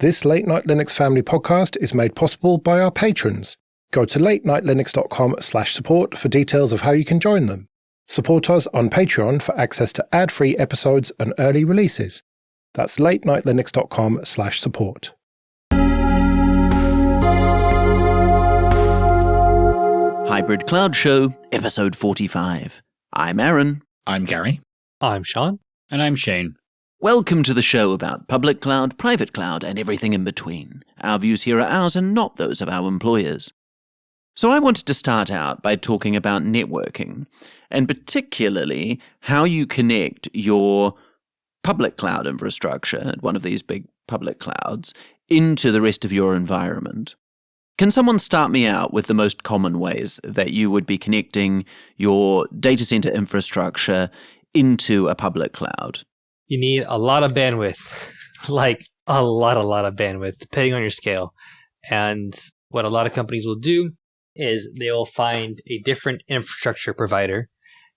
This Late Night Linux Family podcast is made possible by our patrons. Go to latenightlinux.com/support for details of how you can join them. Support us on Patreon for access to ad-free episodes and early releases. That's latenightlinux.com/support. Hybrid Cloud Show, episode 45. I'm Aaron. I'm Gary. I'm Sean. And I'm Shane. Welcome to the show about public cloud, private cloud, and everything in between. Our views here are ours and not those of our employers. So I wanted to start out by talking about networking, and particularly how you connect your public cloud infrastructure, one of these big public clouds, into the rest of your environment. Can someone start me out with the most common ways that you would be connecting your data center infrastructure into a public cloud? You need a lot of bandwidth, like a lot of bandwidth, depending on your scale. And what a lot of companies will do is they will find a different infrastructure provider,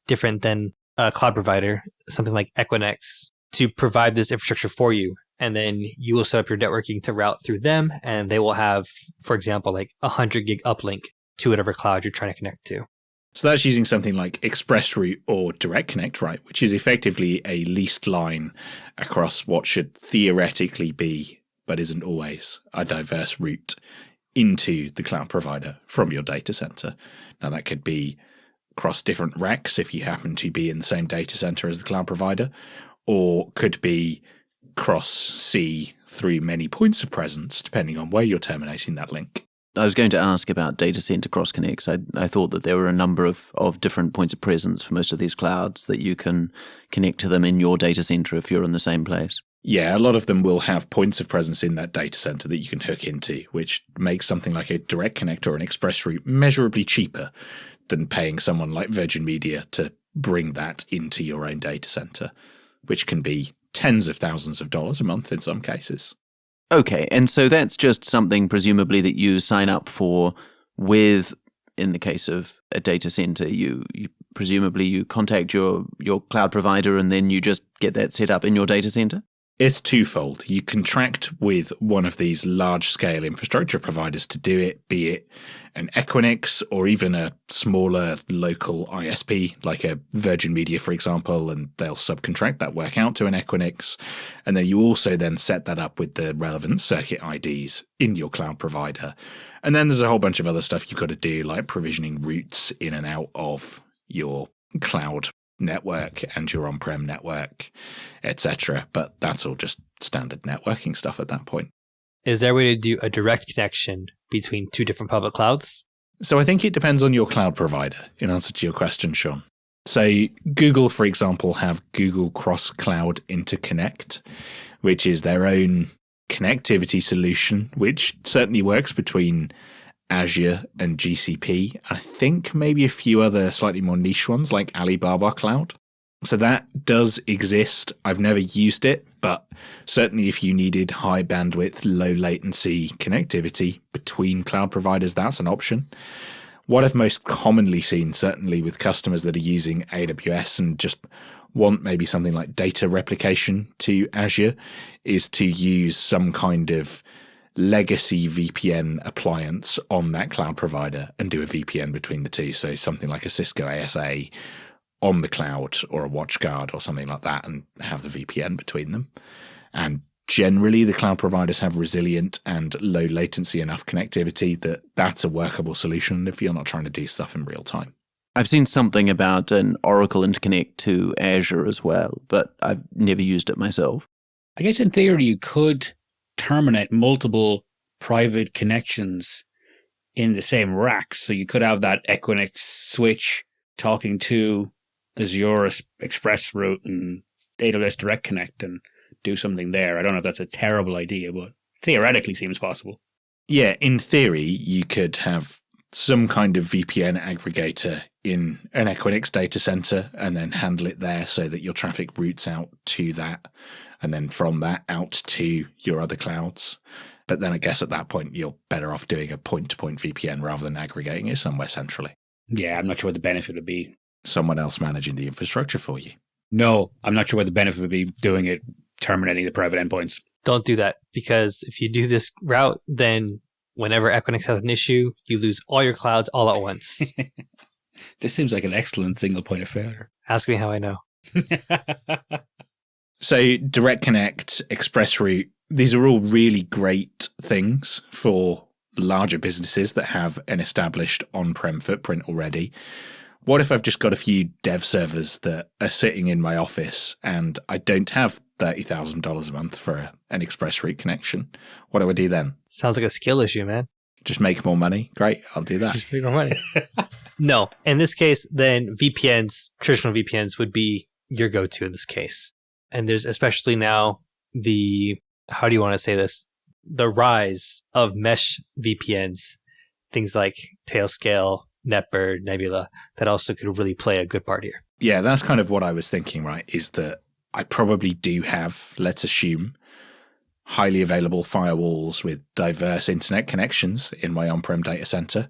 different than a cloud provider, something like Equinix, to provide this infrastructure for you. And then you will set up your networking to route through them, and they will have, for example, like 100 gig uplink to whatever cloud you're trying to connect to. So that's using something like ExpressRoute or Direct Connect, right? Which is effectively a leased line across what should theoretically be, but isn't always, a diverse route into the cloud provider from your data center. Now that could be across different racks if you happen to be in the same data center as the cloud provider, or could be cross sea through many points of presence, depending on where you're terminating that link. I was going to ask about data center cross connects. I thought that there were a number of different points of presence for most of these clouds that you can connect to them in your data center if you're in the same place. Yeah, a lot of them will have points of presence in that data center that you can hook into, which makes something like a Direct Connect or an ExpressRoute measurably cheaper than paying someone like Virgin Media to bring that into your own data center, which can be tens of thousands of dollars a month in some cases. Okay, and so that's just something presumably that you sign up for with, in the case of a data center, you presumably you contact your cloud provider and then you just get that set up in your data center? It's twofold. You contract with one of these large-scale infrastructure providers to do it, be it an Equinix or even a smaller local ISP like a Virgin Media, for example, and they'll subcontract that work out to an Equinix. And then you also then set that up with the relevant circuit IDs in your cloud provider. And then there's a whole bunch of other stuff you've got to do, like provisioning routes in and out of your cloud network and your on-prem network, etc. But that's all just standard networking stuff at that point. Is there a way to do a direct connection between two different public clouds? So I think it depends on your cloud provider, in answer to your question, Sean. So Google, for example, have Google Cross Cloud Interconnect, which is their own connectivity solution, which certainly works between Azure and GCP. I think maybe a few other slightly more niche ones like Alibaba Cloud. So that does exist. I've never used it, but certainly if you needed high bandwidth, low latency connectivity between cloud providers, that's an option. What I've most commonly seen, certainly with customers that are using AWS and just want maybe something like data replication to Azure, is to use some kind of legacy VPN appliance on that cloud provider and do a VPN between the two. So something like a Cisco ASA on the cloud or a WatchGuard or something like that, and have the VPN between them. And generally the cloud providers have resilient and low latency enough connectivity that that's a workable solution if you're not trying to do stuff in real time. I've seen something about an Oracle interconnect to Azure as well, but I've never used it myself. I guess in theory you could terminate multiple private connections in the same rack. So you could have that Equinix switch talking to Azure ExpressRoute and AWS Direct Connect and do something there. I don't know if that's a terrible idea, but theoretically seems possible. Yeah, in theory, you could have some kind of VPN aggregator in an Equinix data center and then handle it there so that your traffic routes out to that, and then from that out to your other clouds. But then I guess at that point, you're better off doing a point-to-point VPN rather than aggregating it somewhere centrally. Yeah, I'm not sure what the benefit would be. Someone else managing the infrastructure for you. No, I'm not sure what the benefit would be doing it, terminating the private endpoints. Don't do that, because if you do this route, then whenever Equinix has an issue, you lose all your clouds all at once. This seems like an excellent single point of failure. Ask me how I know. So Direct Connect, Express Route, these are all really great things for larger businesses that have an established on-prem footprint already. What if I've just got a few dev servers that are sitting in my office and I don't have $30,000 a month for an Express Route connection? What do I do then? Sounds like a skill issue, man. Just make more money? Great, I'll do that. Just make more money. No, in this case, then VPNs, traditional VPNs would be your go-to in this case. And there's especially now how do you want to say this? The rise of mesh VPNs, things like Tailscale, Netbird, Nebula, that also could really play a good part here. Yeah, that's kind of what I was thinking, right? Is that I probably do have, let's assume, highly available firewalls with diverse internet connections in my on-prem data center.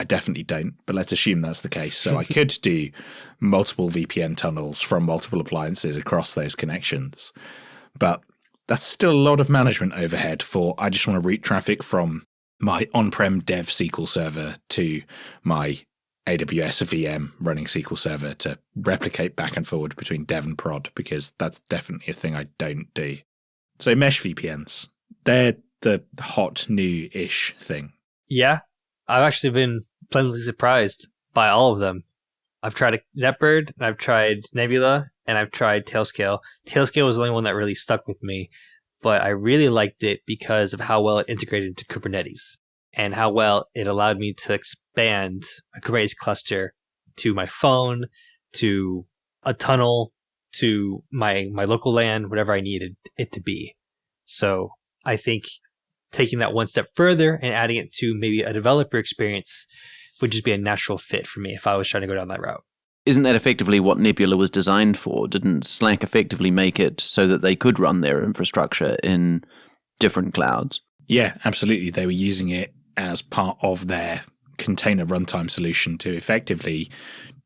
I definitely don't, but let's assume that's the case. So I could do multiple VPN tunnels from multiple appliances across those connections. But that's still a lot of management overhead for, I just want to route traffic from my on-prem dev SQL server to my AWS VM running SQL server to replicate back and forward between dev and prod, because that's definitely a thing I don't do. So mesh VPNs, they're the hot new-ish thing. Yeah, I've actually been pleasantly surprised by all of them. I've tried Netbird, I've tried Nebula, and I've tried Tailscale. Tailscale was the only one that really stuck with me, but I really liked it because of how well it integrated into Kubernetes and how well it allowed me to expand a Kubernetes cluster to my phone, to a tunnel, to my local LAN, whatever I needed it to be. So I think taking that one step further and adding it to maybe a developer experience would just be a natural fit for me if I was trying to go down that route. Isn't that effectively what Nebula was designed for? Didn't Slack effectively make it so that they could run their infrastructure in different clouds? Yeah, absolutely. They were using it as part of their container runtime solution to effectively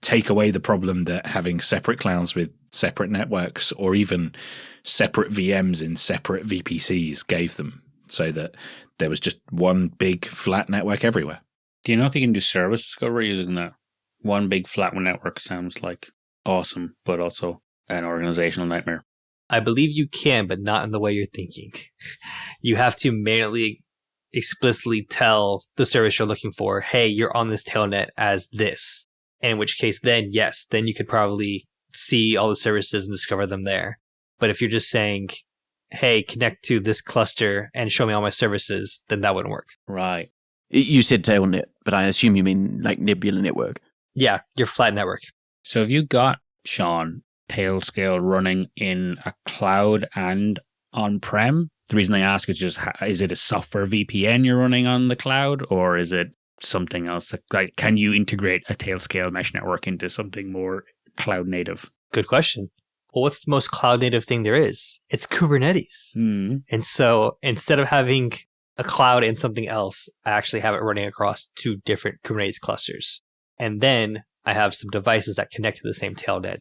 take away the problem that having separate clouds with separate networks or even separate VMs in separate VPCs gave them, so that there was just one big flat network everywhere. Do you know if you can do service discovery using that? One big flat network sounds like awesome, but also an organizational nightmare. I believe you can, but not in the way you're thinking. You have to manually, explicitly tell the service you're looking for, hey, you're on this tailnet as this. And in which case, then yes, then you could probably see all the services and discover them there. But if you're just saying, hey, connect to this cluster and show me all my services, then that wouldn't work. Right. You said Tailnet, but I assume you mean like Nebula Network. Yeah, your flat network. So if you got, Sean, Tailscale running in a cloud and on-prem, the reason I ask is just, is it a software VPN you're running on the cloud, or is it something else? Like, can you integrate a Tailscale mesh network into something more cloud native? Good question. Well, what's the most cloud native thing there is? It's Kubernetes. And so instead of having a cloud and something else, I actually have it running across two different Kubernetes clusters. And then I have some devices that connect to the same tailnet.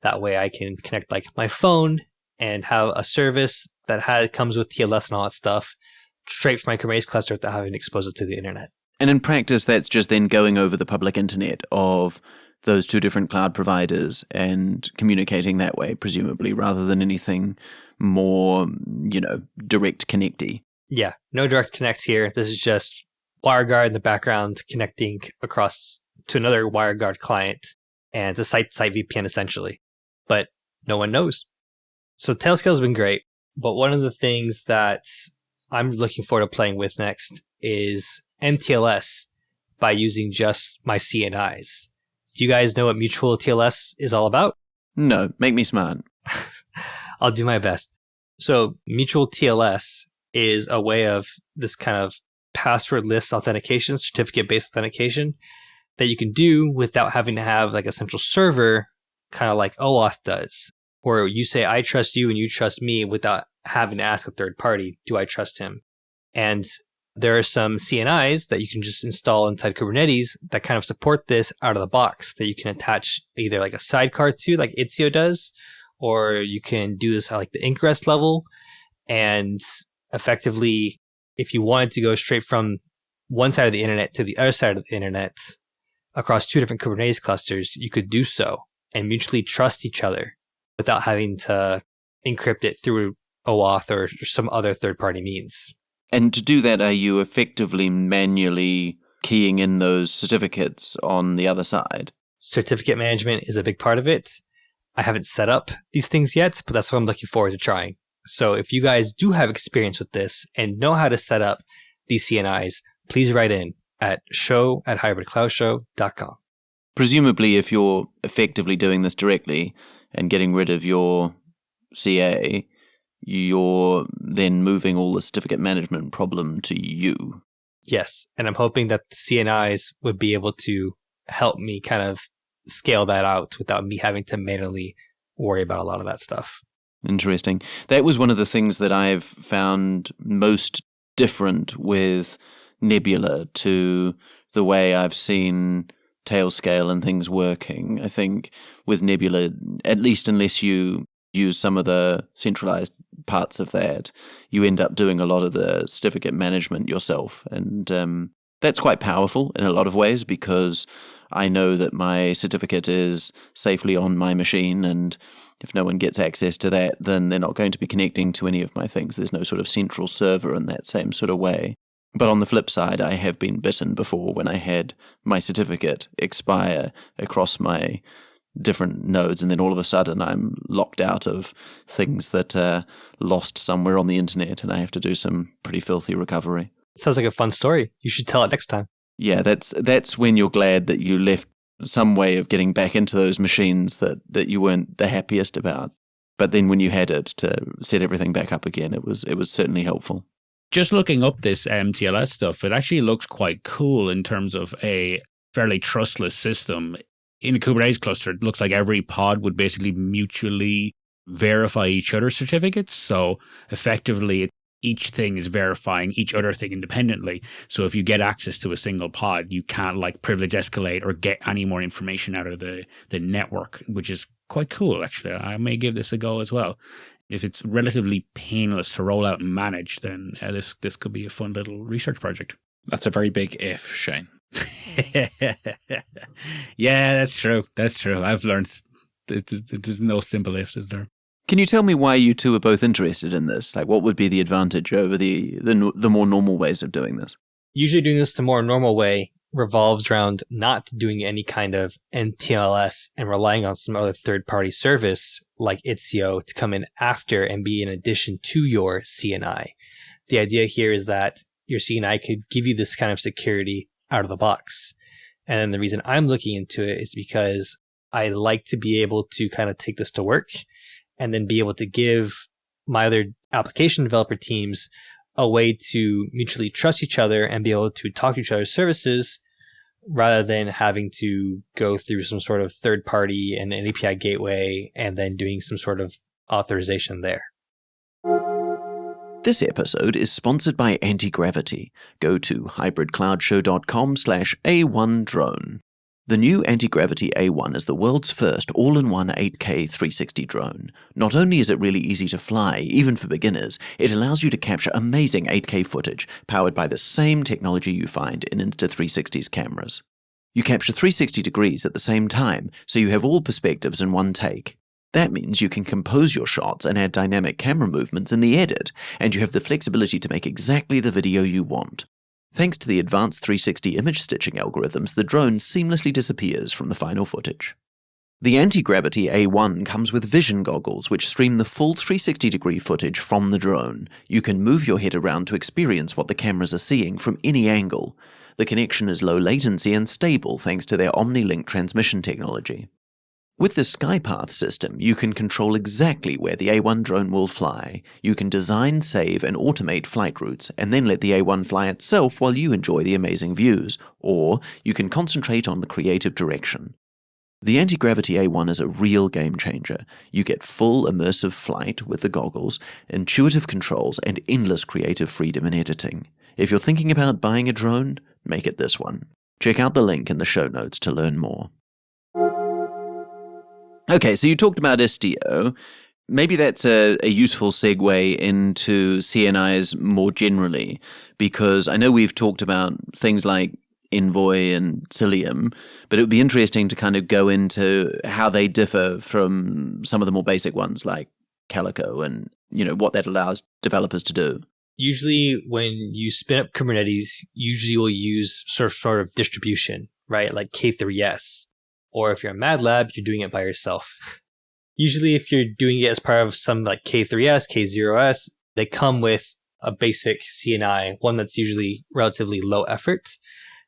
That way I can connect like my phone and have a service that comes with TLS and all that stuff straight from my Kubernetes cluster without having to expose it to the internet. And in practice, that's just then going over the public internet of those two different cloud providers and communicating that way, presumably, rather than anything more, direct connecty. Yeah, no direct connects here. This is just WireGuard in the background connecting across to another WireGuard client, and it's a site-to-site VPN essentially, but no one knows. So Tailscale's been great, but one of the things that I'm looking forward to playing with next is mTLS by using just my CNIs. Do you guys know what mutual TLS is all about? No, make me smart. I'll do my best. So mutual TLS is a way of this kind of passwordless authentication, certificate-based authentication that you can do without having to have like a central server, kind of like OAuth does, where you say, I trust you and you trust me without having to ask a third party, do I trust him? And there are some CNIs that you can just install inside Kubernetes that kind of support this out of the box, that you can attach either like a sidecar to, like Istio does, or you can do this at like the ingress level. And effectively, if you wanted to go straight from one side of the internet to the other side of the internet across 2 different Kubernetes clusters, you could do so and mutually trust each other without having to encrypt it through OAuth or some other third-party means. And to do that, are you effectively manually keying in those certificates on the other side? Certificate management is a big part of it. I haven't set up these things yet, but that's what I'm looking forward to trying. So if you guys do have experience with this and know how to set up these CNIs, please write in at show@hybridcloudshow.com. Presumably, if you're effectively doing this directly and getting rid of your CA, you're then moving all the certificate management problem to you. Yes, and I'm hoping that the CNIs would be able to help me kind of scale that out without me having to manually worry about a lot of that stuff. Interesting. That was one of the things that I've found most different with Nebula to the way I've seen Tailscale and things working. I think with Nebula, at least unless you use some of the centralized parts of that, you end up doing a lot of the certificate management yourself. And that's quite powerful in a lot of ways because I know that my certificate is safely on my machine, and if no one gets access to that, then they're not going to be connecting to any of my things. There's no sort of central server in that same sort of way. But on the flip side, I have been bitten before when I had my certificate expire across my different nodes, and then all of a sudden I'm locked out of things that are lost somewhere on the internet, and I have to do some pretty filthy recovery. Sounds like a fun story. You should tell it next time. Yeah, that's when you're glad that you left some way of getting back into those machines that you weren't the happiest about. But then when you had it to set everything back up again, it was certainly helpful. Just looking up this mTLS stuff, it actually looks quite cool in terms of a fairly trustless system. In a Kubernetes cluster, it looks like every pod would basically mutually verify each other's certificates. So effectively, each thing is verifying each other thing independently. So if you get access to a single pod, you can't like privilege escalate or get any more information out of the network, which is quite cool, actually. I may give this a go as well. If it's relatively painless to roll out and manage, then this could be a fun little research project. That's a very big if, Shane. Yeah, that's true. That's true. I've learned there's no simple ifs, is there? Can you tell me why you two are both interested in this? Like, what would be the advantage over the more normal ways of doing this? Usually doing this the more normal way revolves around not doing any kind of mTLS and relying on some other third-party service like Istio to come in after and be in addition to your CNI. The idea here is that your CNI could give you this kind of security out of the box. And the reason I'm looking into it is because I like to be able to kind of take this to work and then be able to give my other application developer teams a way to mutually trust each other and be able to talk to each other's services rather than having to go through some sort of third party and an API gateway and then doing some sort of authorization there. This episode is sponsored by Antigravity. Go to hybridcloudshow.com/A1drone. The new Antigravity A1 is the world's first all-in-one 8K 360 drone. Not only is it really easy to fly, even for beginners, it allows you to capture amazing 8K footage powered by the same technology you find in Insta360's cameras. You capture 360 degrees at the same time, so you have all perspectives in one take. That means you can compose your shots and add dynamic camera movements in the edit, and you have the flexibility to make exactly the video you want. Thanks to the advanced 360 image stitching algorithms, the drone seamlessly disappears from the final footage. The Antigravity A1 comes with vision goggles which stream the full 360-degree footage from the drone. You can move your head around to experience what the cameras are seeing from any angle. The connection is low latency and stable thanks to their OmniLink transmission technology. With the SkyPath system, you can control exactly where the A1 drone will fly. You can design, save, and automate flight routes, and then let the A1 fly itself while you enjoy the amazing views, or you can concentrate on the creative direction. The Antigravity A1 is a real game changer. You get full immersive flight with the goggles, intuitive controls, and endless creative freedom in editing. If you're thinking about buying a drone, make it this one. Check out the link in the show notes to learn more. Okay, so you talked about Istio. Maybe that's a useful segue into CNIs more generally, because I know we've talked about things like Envoy and Cilium, but it would be interesting to kind of go into how they differ from some of the more basic ones like Calico and, what that allows developers to do. Usually when you spin up Kubernetes, usually you'll use sort of distribution, right? Like K3S. Or if you're in MATLAB, you're doing it by yourself. Usually if you're doing it as part of some like K3S, K0S, they come with a basic CNI, one that's usually relatively low effort.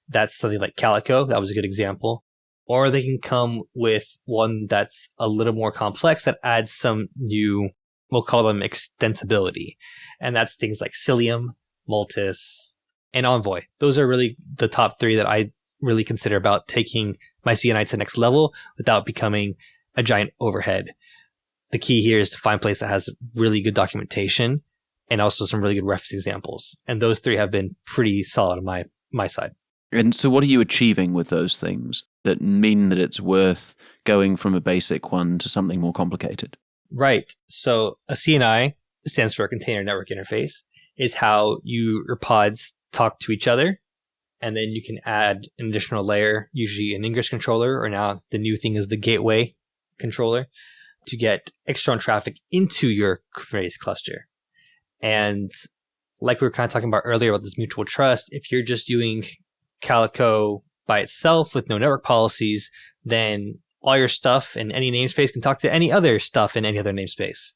That's something like Calico. That was a good example. Or they can come with one that's a little more complex that adds some new, we'll call them extensibility. And that's things like Cilium, Multis, and Envoy. Those are really the top three that I really consider about taking my CNI to the next level without becoming a giant overhead. The key here is to find a place that has really good documentation and also some really good reference examples. And those three have been pretty solid on my side. And so what are you achieving with those things that mean that it's worth going from a basic one to something more complicated? Right. So a CNI stands for a container network interface, is how your pods talk to each other. And then you can add an additional layer, usually an ingress controller, or now the new thing is the gateway controller, to get external traffic into your Kubernetes cluster. And like we were kind of talking about earlier about this mutual trust, if you're just doing Calico by itself with no network policies, then all your stuff in any namespace can talk to any other stuff in any other namespace.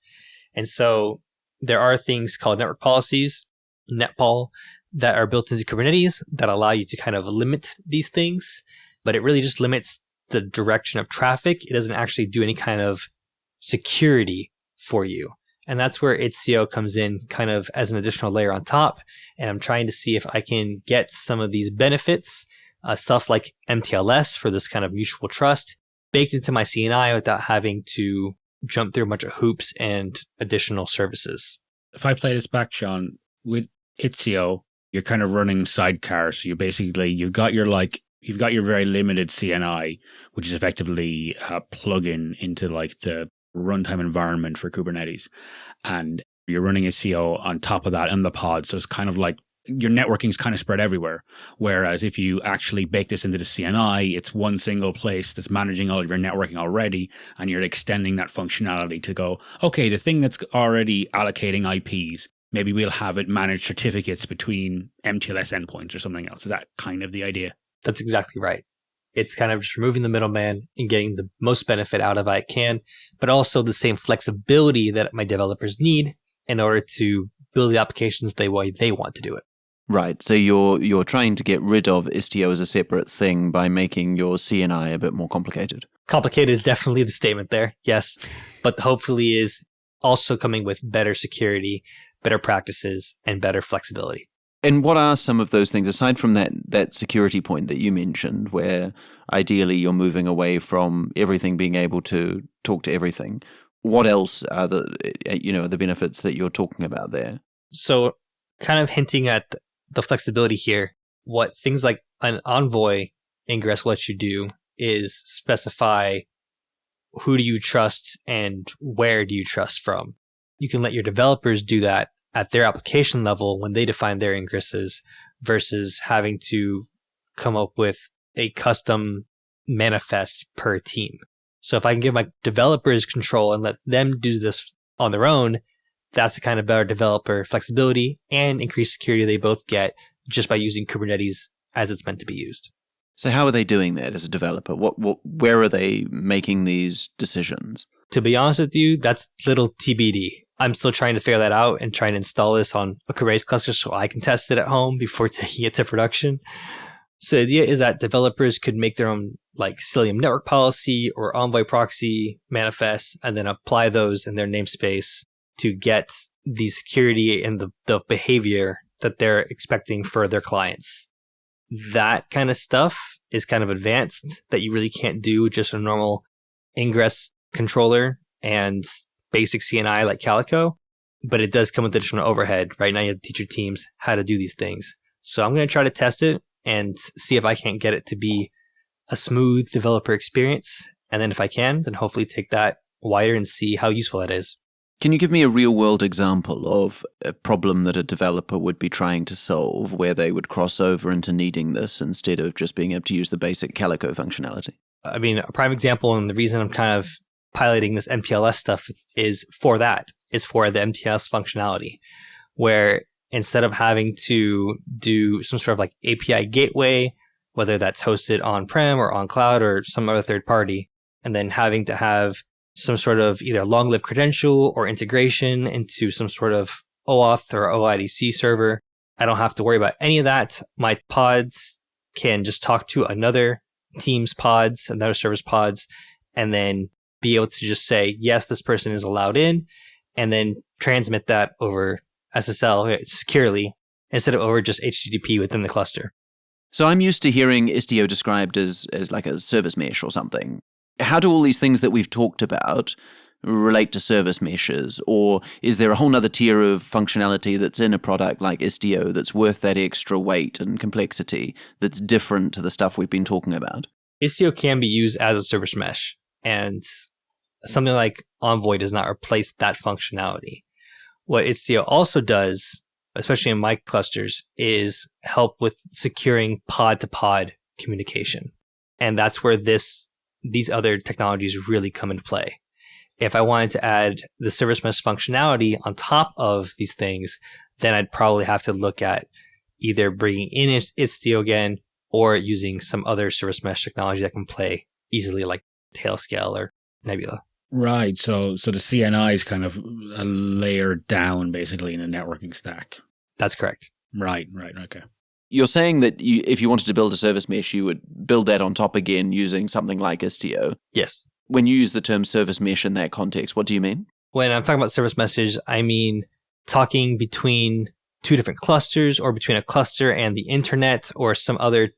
And so there are things called network policies, NetPol, that are built into Kubernetes that allow you to kind of limit these things, but it really just limits the direction of traffic. It doesn't actually do any kind of security for you. And that's where Istio comes in kind of as an additional layer on top. And I'm trying to see if I can get some of these benefits, stuff like mTLS for this kind of mutual trust, baked into my CNI without having to jump through a bunch of hoops and additional services. If I play this back, Sean, with Istio, you're kind of running sidecar. So you've got your very limited CNI, which is effectively a plugin into like the runtime environment for Kubernetes. And you're running Istio on top of that in the pod. So it's kind of like your networking is kind of spread everywhere. Whereas if you actually bake this into the CNI, it's one single place that's managing all of your networking already. And you're extending that functionality to go, okay, the thing that's already allocating IPs, maybe we'll have it manage certificates between mTLS endpoints or something else. Is that kind of the idea? That's exactly right. It's kind of just removing the middleman and getting the most benefit out of it I can, but also the same flexibility that my developers need in order to build the applications the way they want to do it. Right. So you're trying to get rid of Istio as a separate thing by making your CNI a bit more complicated. Complicated is definitely the statement there, yes. But hopefully is also coming with better security, better practices, and better flexibility. And what are some of those things, aside from that security point that you mentioned, where ideally you're moving away from everything being able to talk to everything? What else are the benefits that you're talking about there? So kind of hinting at the flexibility here, what things like an Envoy ingress will let you do is specify who do you trust and where do you trust from. You can let your developers do that at their application level when they define their ingresses versus having to come up with a custom manifest per team. So if I can give my developers control and let them do this on their own, that's the kind of better developer flexibility and increased security they both get just by using Kubernetes as it's meant to be used. So how are they doing that as a developer? Where are they making these decisions? To be honest with you, that's little TBD. I'm still trying to figure that out and trying to install this on a Kubernetes cluster so I can test it at home before taking it to production. So the idea is that developers could make their own like Cilium network policy or Envoy proxy manifests and then apply those in their namespace to get the security and the behavior that they're expecting for their clients. That kind of stuff is kind of advanced that you really can't do with just a normal ingress controller and basic CNI like Calico, but it does come with additional overhead. Right now you have to teach your teams how to do these things. So I'm going to try to test it and see if I can't get it to be a smooth developer experience. And then if I can, then hopefully take that wider and see how useful that is. Can you give me a real-world example of a problem that a developer would be trying to solve where they would cross over into needing this instead of just being able to use the basic Calico functionality? I mean, a prime example, and the reason I'm kind of piloting this mTLS stuff is for the mTLS functionality, where instead of having to do some sort of like API gateway, whether that's hosted on-prem or on cloud or some other third party, and then having to have some sort of either long-lived credential or integration into some sort of OAuth or OIDC server, I don't have to worry about any of that. My pods can just talk to another team's pods, another service pods, and then be able to just say, yes, this person is allowed in, and then transmit that over SSL securely instead of over just HTTP within the cluster. So I'm used to hearing Istio described as like a service mesh or something. How do all these things that we've talked about relate to service meshes? Or is there a whole nother tier of functionality that's in a product like Istio that's worth that extra weight and complexity that's different to the stuff we've been talking about? Istio can be used as a service mesh, and something like Envoy does not replace that functionality. What Istio also does, especially in my clusters, is help with securing pod-to-pod communication. And that's where these other technologies really come into play. If I wanted to add the service mesh functionality on top of these things, then I'd probably have to look at either bringing in Istio again or using some other service mesh technology that can play easily, like Tailscale or Nebula. Right. So the CNI is kind of a layer down, basically, in a networking stack. That's correct. Right. Okay. You're saying that if you wanted to build a service mesh, you would build that on top again using something like Istio. Yes. When you use the term service mesh in that context, what do you mean? When I'm talking about service meshes, I mean talking between two different clusters or between a cluster and the internet or some other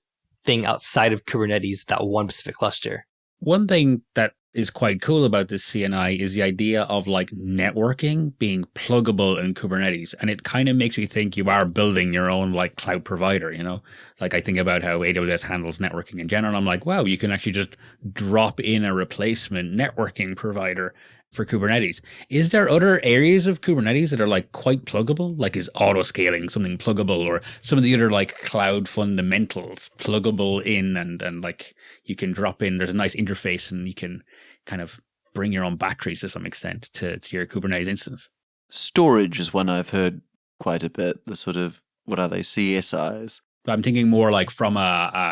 thing outside of Kubernetes, that one specific cluster. One thing that is quite cool about this CNI is the idea of like networking being pluggable in Kubernetes. And it kind of makes me think you are building your own like cloud provider, you know? Like I think about how AWS handles networking in general. I'm like, wow, you can actually just drop in a replacement networking provider for Kubernetes. Is there other areas of Kubernetes that are like quite pluggable? Like is auto-scaling something pluggable, or some of the other like cloud fundamentals pluggable in and like you can drop in, there's a nice interface and you can kind of bring your own batteries to some extent to your Kubernetes instance? Storage is one I've heard quite a bit, the sort of, what are they, CSIs? I'm thinking more like from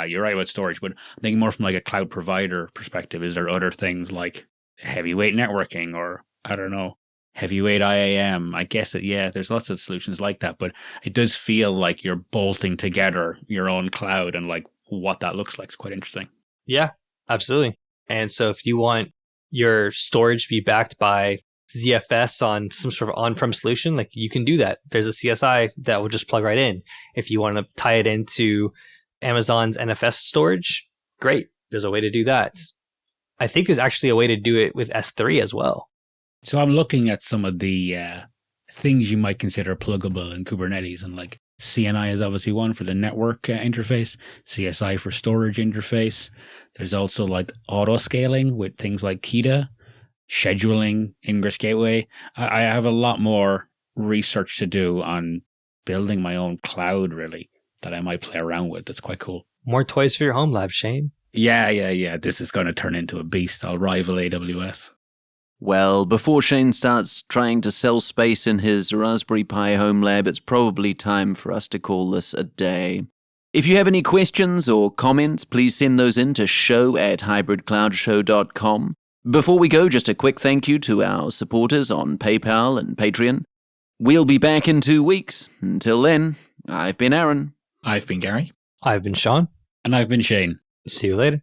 you're right about storage, but I'm thinking more from like a cloud provider perspective. Is there other things like heavyweight networking or, I don't know, heavyweight IAM? I guess there's lots of solutions like that, but it does feel like you're bolting together your own cloud and like what that looks like is quite interesting. Yeah, absolutely. And so if you want your storage to be backed by ZFS on some sort of on-prem solution, like you can do that. There's a CSI that will just plug right in. If you want to tie it into Amazon's NFS storage, great. There's a way to do that. I think there's actually a way to do it with S3 as well. So I'm looking at some of the things you might consider pluggable in Kubernetes, and like CNI is obviously one for the network interface, CSI for storage interface. There's also like auto scaling with things like Kita, scheduling, Ingress Gateway. I have a lot more research to do on building my own cloud, really, that I might play around with. That's quite cool. More toys for your home lab, Shane. Yeah. This is going to turn into a beast. I'll rival AWS. Well, before Shane starts trying to sell space in his Raspberry Pi home lab, it's probably time for us to call this a day. If you have any questions or comments, please send those in to show@hybridcloudshow.com. Before we go, just a quick thank you to our supporters on PayPal and Patreon. We'll be back in 2 weeks. Until then, I've been Aaron. I've been Gary. I've been Sean. And I've been Shane. See you later.